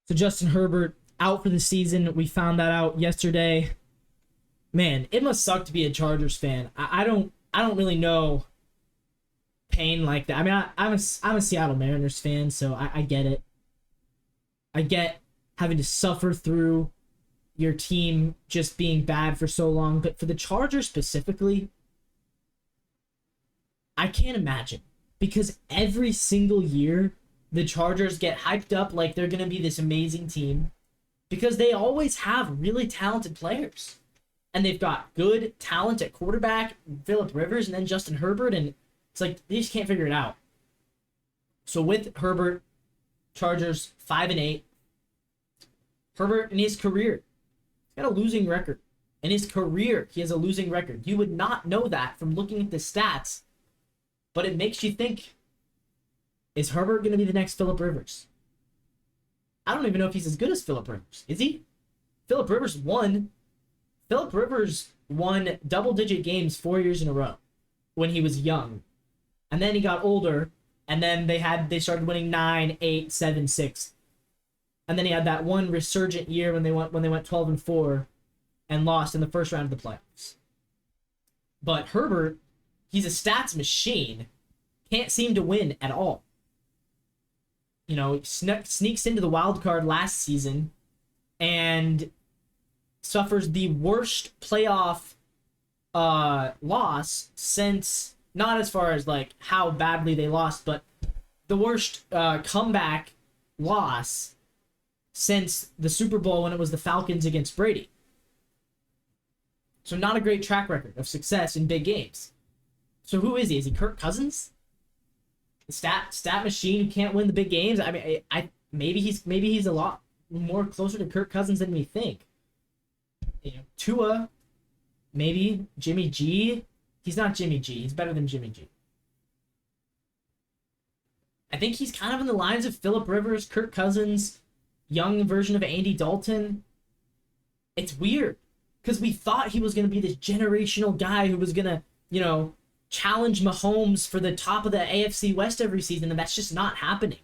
So Justin Herbert out for the season. We found that out yesterday. Man, it must suck to be a Chargers fan. I don't really know pain like that. I mean, I'm a Seattle Mariners fan, so I get it. I get having to suffer through your team just being bad for so long, but for the Chargers specifically, I can't imagine, because every single year the Chargers get hyped up like they're going to be this amazing team because they always have really talented players. And they've got good talent at quarterback, Phillip Rivers, and then Justin Herbert, and it's like they just can't figure it out. So with Herbert, Chargers 5-8. Herbert in his career, he's got a losing record. In his career, he has a losing record. You would not know that from looking at the stats, but it makes you think, is Herbert going to be the next Phillip Rivers? I don't even know if he's as good as Phillip Rivers. Is he? Phillip Rivers won double-digit games 4 years in a row when he was young. And then he got older, and then they started winning 9, 8, 7, 6. And then he had that one resurgent year when they went 12-4 and lost in the first round of the playoffs. But Herbert, he's a stats machine, can't seem to win at all. You know, sneaks into the wild card last season and suffers the worst playoff loss since, not as far as like how badly they lost, but the worst comeback loss since the Super Bowl when it was the Falcons against Brady. So not a great track record of success in big games. So who is he? Is he Kirk Cousins? The stat machine who can't win the big games? I mean, maybe he's a lot more closer to Kirk Cousins than we think. You know, Tua, maybe Jimmy G. He's not Jimmy G. He's better than Jimmy G. I think he's kind of in the lines of Phillip Rivers, Kirk Cousins, young version of Andy Dalton. It's weird because we thought he was going to be this generational guy who was going to, challenge Mahomes for the top of the AFC West every season, and that's just not happening.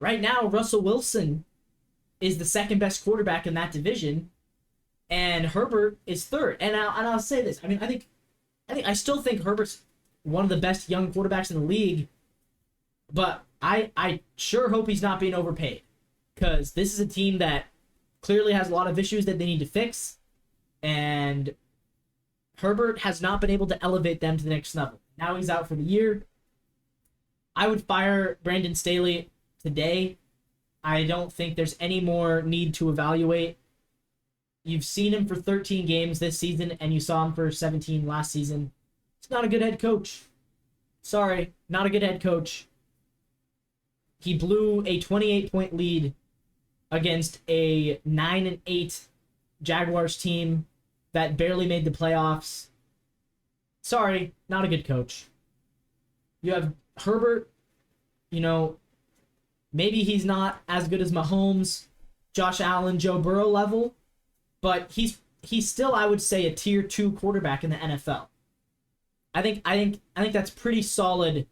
Right now, Russell Wilson is the second best quarterback in that division, and Herbert is third. And I'll say this: I mean, I still think Herbert's one of the best young quarterbacks in the league, but I sure hope he's not being overpaid, because this is a team that clearly has a lot of issues that they need to fix, and Herbert has not been able to elevate them to the next level. Now he's out for the year. I would fire Brandon Staley today. I don't think there's any more need to evaluate. You've seen him for 13 games this season, and you saw him for 17 last season. He's not a good head coach. Sorry, not a good head coach. He blew a 28-point lead against a 9-8 Jaguars team that barely made the playoffs. Sorry, not a good coach. You have Herbert, maybe he's not as good as Mahomes, Josh Allen, Joe Burrow level, but he's still, I would say, a tier 2 quarterback in the NFL. I think that's pretty solid.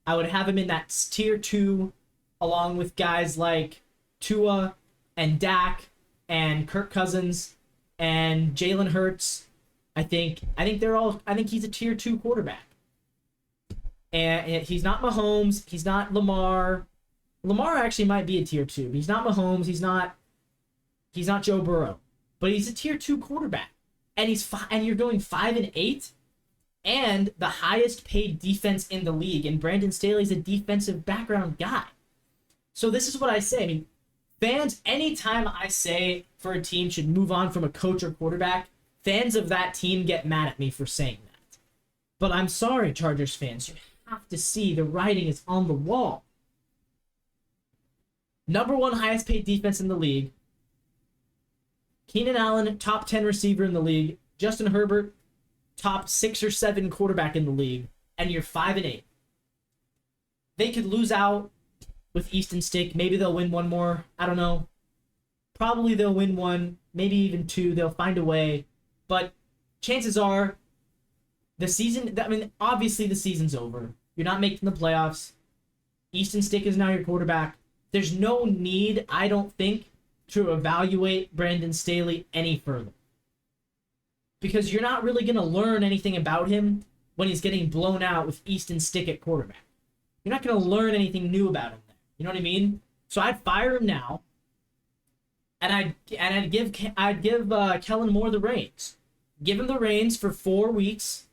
I would have him in that tier 2 along with guys like Tua and Dak and Kirk Cousins and Jalen Hurts. I think he's a tier 2 quarterback. And he's not Mahomes, he's not Lamar. Lamar actually might be a tier 2. He's not Mahomes, he's not Joe Burrow. But he's a tier 2 quarterback. And and you're going 5-8 and the highest paid defense in the league, and Brandon Staley's a defensive background guy. So this is what I say. I mean, fans, anytime I say for a team should move on from a coach or quarterback, fans of that team get mad at me for saying that. But I'm sorry, Chargers fans. You have to see the writing is on the wall. Number 1 highest paid defense in the league. Keenan Allen, top 10 receiver in the league. Justin Herbert, top 6 or 7 quarterback in the league. And you're 5-8. They could lose out with Easton Stick. Maybe they'll win one more. I don't know. Probably they'll win one, maybe even 2. They'll find a way. But chances are obviously the season's over. You're not making the playoffs. Easton Stick is now your quarterback. there's no need, I don't think, to evaluate Brandon Staley any further. Because you're not really going to learn anything about him when he's getting blown out with Easton Stick at quarterback. You're not going to learn anything new about him there. You know what I mean? So I'd fire him now, and I'd give Kellen Moore the reins. Give him the reins for 4 weeks.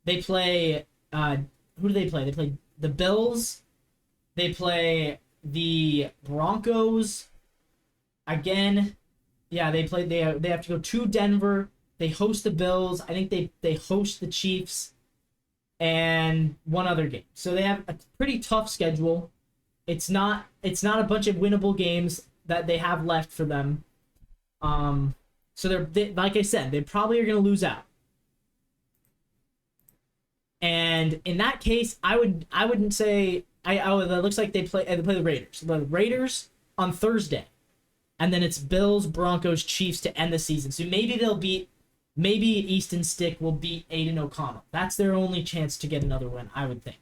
They play who do they play? They play the Bills. They play the Broncos. Again, yeah, they have to go to Denver. They host the Bills. I think they host the Chiefs and one other game. So they have a pretty tough schedule. It's not a bunch of winnable games that they have left for them. So they like I said, they probably are going to lose out. And in that case, I wouldn't say it looks like they play the Raiders. The Raiders on Thursday. And then it's Bills, Broncos, Chiefs to end the season. So maybe Easton Stick will beat Aiden O'Connell. That's their only chance to get another win, I would think.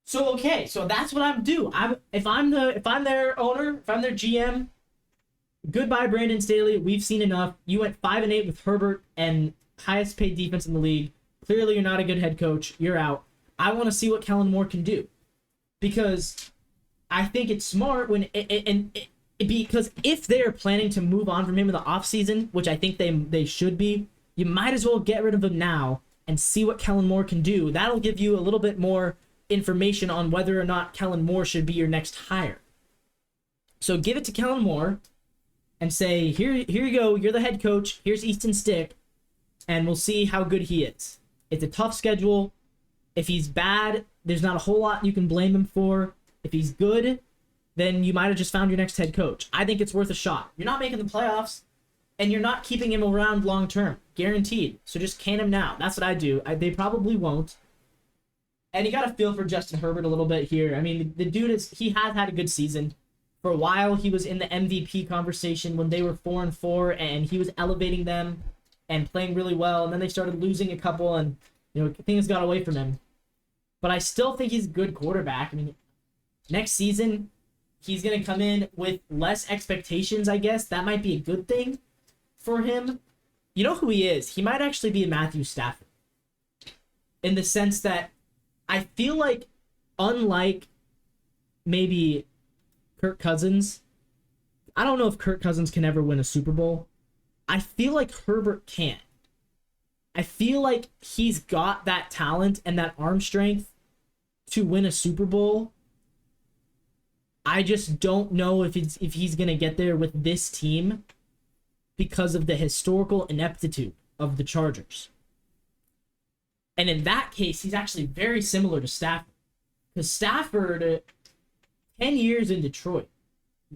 So okay, so that's what I'm due. If I'm their owner, if I'm their GM, goodbye Brandon Staley. We've seen enough. You went 5-8 with Herbert and highest paid defense in the league. Clearly you're not a good head coach. You're out. I want to see what Kellen Moore can do. Because I think it's smart because if they're planning to move on from him in the offseason, which I think they should be, you might as well get rid of him now and see what Kellen Moore can do. That'll give you a little bit more information on whether or not Kellen Moore should be your next hire. So give it to Kellen Moore and say, here you go, you're the head coach, here's Easton Stick, and we'll see how good he is. It's a tough schedule. If he's bad, there's not a whole lot you can blame him for. If he's good, then you might have just found your next head coach. I think it's worth a shot. You're not making the playoffs, and you're not keeping him around long term. Guaranteed. So just can him now. That's what I do. They probably won't. And you got to feel for Justin Herbert a little bit here. I mean, the dude he has had a good season. For a while, he was in the MVP conversation when they were 4-4, and he was elevating them and playing really well. And then they started losing a couple, and things got away from him. But I still think he's a good quarterback. I mean, next season, he's going to come in with less expectations, I guess. That might be a good thing for him. You know who he is? He might actually be a Matthew Stafford. In the sense that I feel like, unlike maybe Kirk Cousins, I don't know if Kirk Cousins can ever win a Super Bowl. I feel like Herbert can. I feel like he's got that talent and that arm strength to win a Super Bowl. I just don't know if he's going to get there with this team because of the historical ineptitude of the Chargers. And in that case, he's actually very similar to Stafford. Because Stafford, 10 years in Detroit,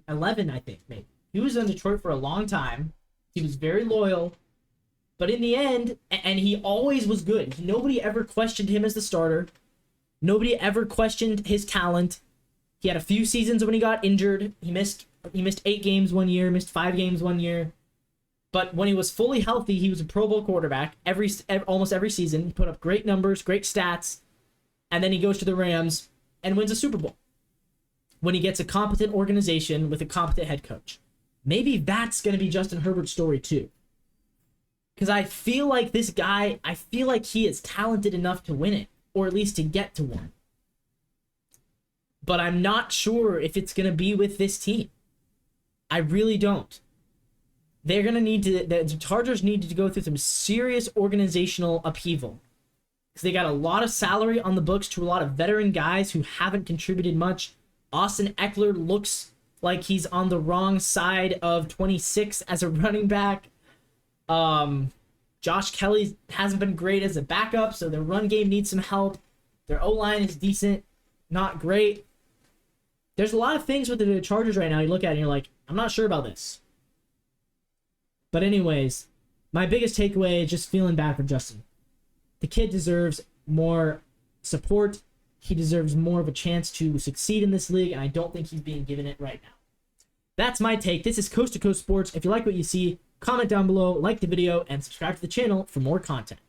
11, I think, maybe. He was in Detroit for a long time. He was very loyal. But in the end, and he always was good. Nobody ever questioned him as the starter. Nobody ever questioned his talent. He had a few seasons when he got injured. He missed 8 games one year, missed 5 games one year. But when he was fully healthy, he was a Pro Bowl quarterback almost every season. He put up great numbers, great stats, and then he goes to the Rams and wins a Super Bowl when he gets a competent organization with a competent head coach. Maybe that's going to be Justin Herbert's story too. Because I feel like this guy, he is talented enough to win it, or at least to get to one. But I'm not sure if it's going to be with this team. I really don't. They're going to need to, the Chargers need to go through some serious organizational upheaval. Because they got a lot of salary on the books to a lot of veteran guys who haven't contributed much. Austin Eckler looks like he's on the wrong side of 26 as a running back. Josh Kelly hasn't been great as a backup, so their run game needs some help. Their O-line is decent, not great. There's a lot of things with the Chargers right now you look at and you're like, I'm not sure about this. But anyways, my biggest takeaway is just feeling bad for Justin. The kid deserves more support. He deserves more of a chance to succeed in this league, and I don't think he's being given it right now. That's my take. This is Coast to Coast Sports. If you like what you see, comment down below, like the video, and subscribe to the channel for more content.